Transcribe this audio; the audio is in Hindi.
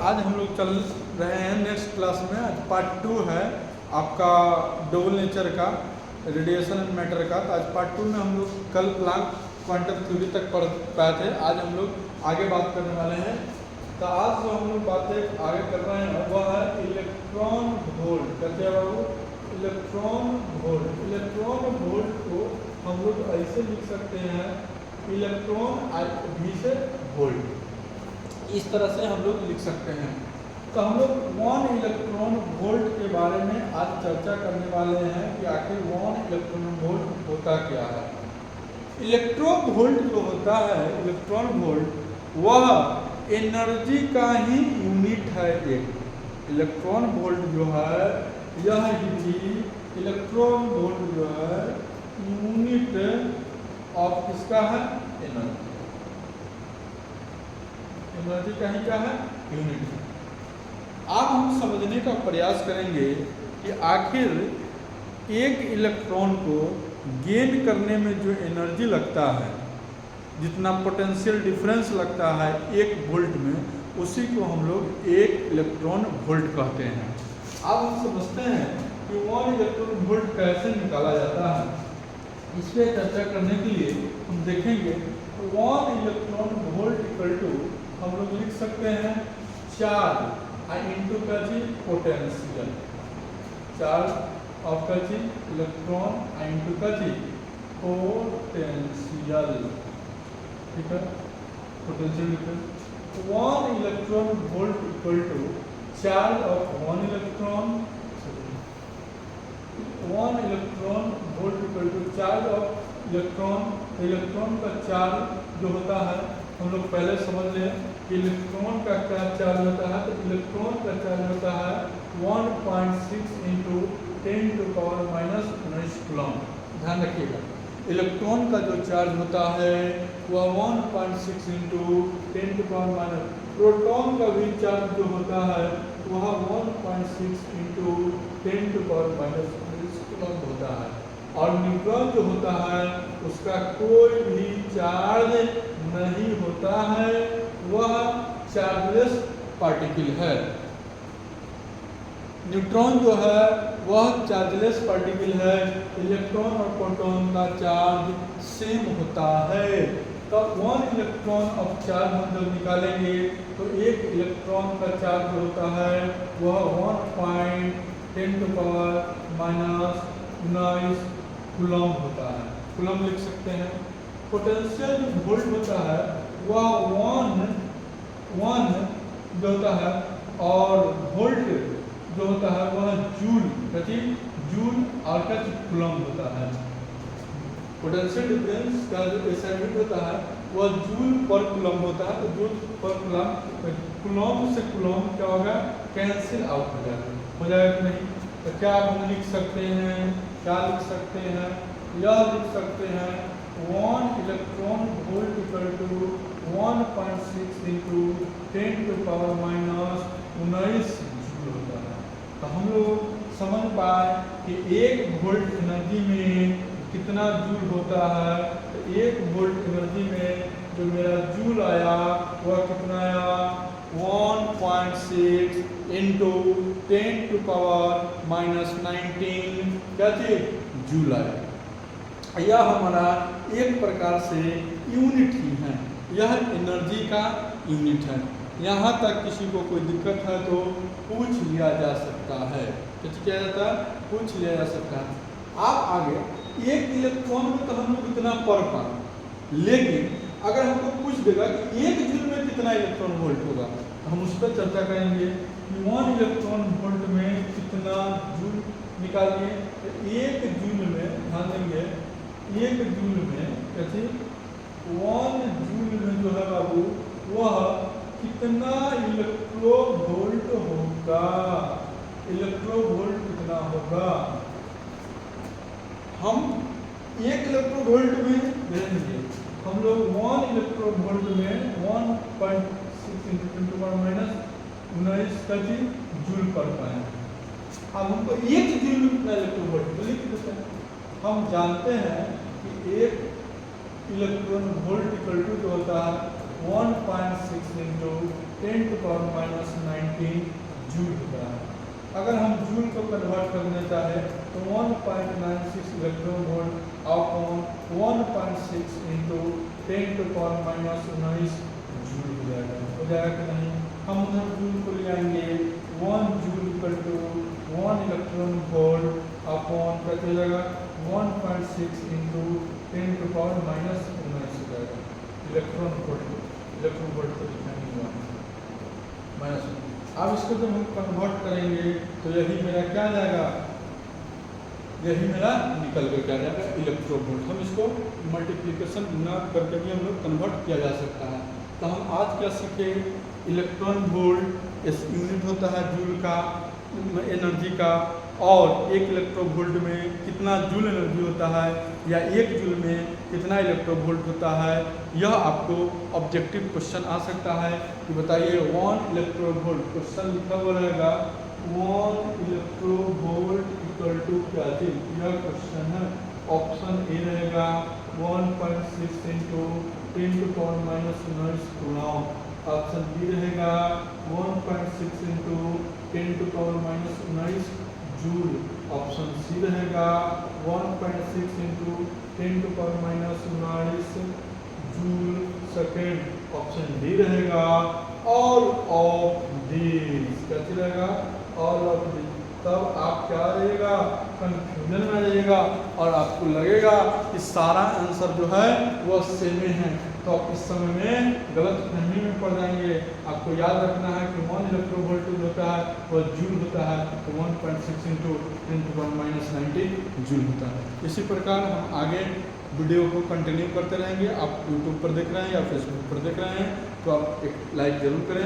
आज हम लोग चल रहे हैं नेक्स्ट क्लास में। आज पार्ट 2 है आपका डबल नेचर का, रेडिएशन एंड मैटर का। तो आज पार्ट 2 में हम लोग कल प्लांक क्वांटम थ्योरी तक पढ़ पाए थे। आज हम लोग आगे बात करने वाले हैं। तो आज जो हम लोग बातें आगे कर रहे हैं वह है इलेक्ट्रॉन वोल्ट। कहते हैं बाबू इलेक्ट्रॉन वोल्ट। इलेक्ट्रॉन वोल्ट को हम लोग ऐसे लिख सकते हैं, इलेक्ट्रॉन भी से वोल्ट, इस तरह से हम लोग लिख सकते हैं। तो हम लोग 1 इलेक्ट्रॉन वोल्ट के बारे में आज चर्चा करने वाले हैं कि आखिर 1 इलेक्ट्रॉन वोल्ट होता क्या है। इलेक्ट्रॉन वोल्ट जो होता है, इलेक्ट्रॉन वोल्ट, वह एनर्जी का ही यूनिट है। एक इलेक्ट्रॉन वोल्ट जो है यह ही इलेक्ट्रॉन वोल्ट जो है यूनिट ऑफ किसका है, एनर्जी। एनर्जी का ही क्या है, यूनिट। अब हम समझने का प्रयास करेंगे कि आखिर एक इलेक्ट्रॉन को गेन करने में जो एनर्जी लगता है, जितना पोटेंशियल डिफरेंस लगता है 1 वोल्ट में, उसी को हम लोग 1 इलेक्ट्रॉन वोल्ट कहते हैं। अब हम समझते हैं कि 1 इलेक्ट्रॉन वोल्ट कैसे निकाला जाता है। इस पर चर्चा करने के लिए हम देखेंगे 1 इलेक्ट्रॉन वोल्ट इक्वल टू हम लोग लिख सकते हैं चार्ज इंटू का जी पोटेंशियल। चार्ज ऑफ का जी इलेक्ट्रॉन इंटू का जी पोटेंशियल, ठीक है, potential. 1 electron volt equal to charge of 1 electron, 1 electron volt equal to charge of electron. Electron का चार्ज जो होता है हम लोग पहले समझ लें कि इलेक्ट्रॉन का क्या चार्ज होता है। तो इलेक्ट्रॉन का चार्ज होता है 1.6 इंटू 10⁻⁻⁹ कूलम। ध्यान रखिएगा, इलेक्ट्रॉन का जो चार्ज होता है वह 1.6 इंटू 10⁻⁻। प्रोटॉन का भी चार्ज जो होता है वह 1.6 इंटू 10⁻⁻⁰ कूलम होता है। और न्यूट्रॉन जो होता है उसका कोई भी चार्ज नहीं होता है, वह चार्जलेस पार्टिकल है। न्यूट्रॉन जो है वह चार्जलेस पार्टिकल है। इलेक्ट्रॉन और प्रोटॉन का चार्ज सेम होता है। तो 1 इलेक्ट्रॉन ऑफ चार्ज हम जब निकालेंगे तो 1 इलेक्ट्रॉन का चार्ज जो होता है वह 1.10⁻⁹ कूलम होता है। कूलम लिख सकते हैं। पोटेंशियल जो वोल्ट होता है वह 1 जो होता है, और वोल्ट जो होता है वह जूल, प्रति जूल और प्रति कूलम होता है। पोटेंशियल डिफरेंस का जो असाइनमेंट होता है वह जूल पर कूलम होता है। तो जूल पर कूलम, कूलम से कूलम क्या होगा, कैंसिल आउट हो जाएगा कि नहीं। तो क्या हम लिख सकते हैं, क्या लिख सकते हैं, यह लिख सकते हैं 1 electron volt equal to 1.6 into 10⁻⁻�19 joule होता है। तो हम लोग समझ पाए कि 1 वोल्ट एनर्जी में कितना जूल होता है। तो 1 वोल्ट एनर्जी में जो मेरा जूल आया वह कितना आया, 1.6 इंटू 10⁻⁻⁹ क्या चीज, जूल आया। यह हमारा एक प्रकार से यूनिट ही है, यह एनर्जी का यूनिट है। यहाँ तक किसी को कोई दिक्कत है तो पूछ लिया जा सकता है। तो क्या जाता है, पूछ लिया जा सकता है। आप आगे 1 इलेक्ट्रॉन में तो हम लोग इतना पढ़ पाए, लेकिन अगर हमको पूछ देगा कि 1 जूल में कितना इलेक्ट्रॉन वोल्ट होगा तो हम उस पर चर्चा करेंगे कि 1 इलेक्ट्रॉन वोल्ट में कितना जूल निकालिए। तो 1 जूल में ध्यान देंगे, 1 जूल में कैसे 1 जूल में जो है बाबू वह कितना इलेक्ट्रोवोल्ट होगा, इलेक्ट्रोवोल्ट कितना होगा। हम 1 इलेक्ट्रोवोल्ट में देंगे, हम लोग 1 इलेक्ट्रोवोल्ट में 1.6 इंटू 10⁻⁻⁹ का जूल पर पाए। अब हमको 1 जूल में कितना इलेक्ट्रोवोल्ट लिख देते हैं। हम जानते हैं कि 1 इलेक्ट्रॉन वोल्ट इक्वल टू जो होता है 1.6 इंटू 10⁻⁹ 19 जूल होता है। अगर हम जूल को कन्वर्ट करना चाहे तो 1.96 electron volt upon 1.6 into 10⁻⁻⁹ joule हो जाएगा। हो जाएगा कि नहीं? हम उधर जूल को ले आएंगे 1 joule equal to 1 electron volt upon क्या हो जाएगा 1.6 इंटू 10⁻⁻⁹ हो जाएगा। इलेक्ट्रॉन वोल्ट को लिखेंगे माइनस। अब इसको जब हम कन्वर्ट करेंगे तो यही मेरा क्या जाएगा, यही मेरा निकल कर क्या जाएगा इलेक्ट्रॉन वोल्ट। हम इसको मल्टीप्लिकेशन गुना करके भी हम लोग कन्वर्ट किया जा सकता है। तो हम आज क्या सीखे, इलेक्ट्रॉन वोल्ट इस यूनिट होता है जूल का एनर्जी का, और एक इलेक्ट्रॉन वोल्ट में कितना जूल एनर्जी होता है या एक जूल में कितना इलेक्ट्रॉन वोल्ट होता है। यह आपको ऑब्जेक्टिव क्वेश्चन आ सकता है कि बताइए 1 इलेक्ट्रॉन वोल्ट, क्वेश्चन लिखा हुआ रहेगा 1 इलेक्ट्रॉन वोल्ट इक्वल टू क्या चीज, यह क्वेश्चन है। ऑप्शन ए रहेगा 1.6 इंटू 10⁻⁻⁹ गुणा। ऑप्शन बी रहेगा 1.6 इंटू 10⁻⁻⁹ जूल। ऑप्शन सी रहेगा 1.6 into 10⁻⁻⁹ joule second. Option D रहेगा ऑल ऑफ दीज। क्या रहेगा? All of these. तब आप क्या रहेगा, कंफ्यूजन में रहेगा और आपको लगेगा कि सारा आंसर जो है वह सेम है, तो आप इस समय में गलत फहमी में पड़ जाएंगे। आपको याद रखना है कि 1 इलेक्ट्रॉन वोल्ट होता है वह जूल होता है, तो 1.6 इंटू 10⁻⁹ जूल होता है। इसी प्रकार हम आगे वीडियो को कंटिन्यू करते रहेंगे। आप यूट्यूब पर देख रहे हैं या फेसबुक पर देख रहे हैं तो आप एक लाइक जरूर करें।